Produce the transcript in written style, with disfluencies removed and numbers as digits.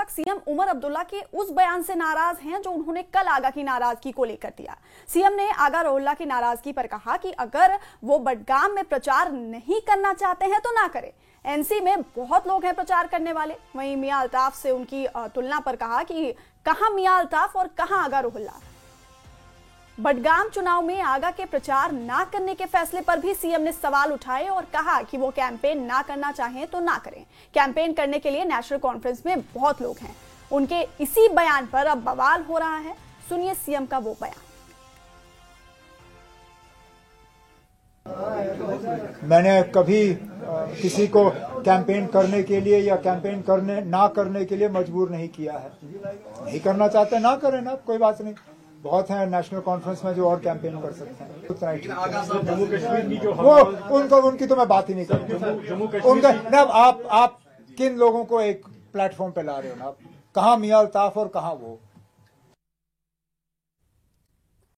इत्तेफाक सीएम उमर अब्दुल्ला के उस बयान से नाराज हैं जो उन्होंने कल आगा की नाराजगी को लेकर दिया। सीएम ने आगा रोहिल्ला की नाराजगी पर कहा कि अगर वो बडगाम में प्रचार नहीं करना चाहते हैं तो ना करें। एनसी में बहुत लोग हैं प्रचार करने वाले। वहीं मियां अल्ताफ से उनकी तुलना पर कहा कि कहां मियां अल्ताफ और कहां आगा रोहिल्ला। बडगाम चुनाव में आगा के प्रचार ना करने के फैसले पर भी सीएम ने सवाल उठाए और कहा कि वो कैंपेन ना करना चाहें तो ना करें। कैंपेन करने के लिए नेशनल कॉन्फ्रेंस में बहुत लोग हैं। उनके इसी बयान पर अब बवाल हो रहा है। सुनिए सीएम का वो बयान। मैंने कभी किसी को कैंपेन करने के लिए या कैंपेन करने ना करने के लिए मजबूर नहीं किया है। नहीं करना चाहते ना करें ना, कोई बात नहीं। बहुत हैं नेशनल कॉन्फ्रेंस में जो और कैंपेन कर सकते हैं। उतना ही जम्मू कश्मीर की जो वो उनकी तो मैं बात ही नहीं करूँगा। उनका ना आप किन लोगों को एक प्लेटफॉर्म पे ला रहे हो ना, कहाँ मियां अल्ताफ और कहाँ वो।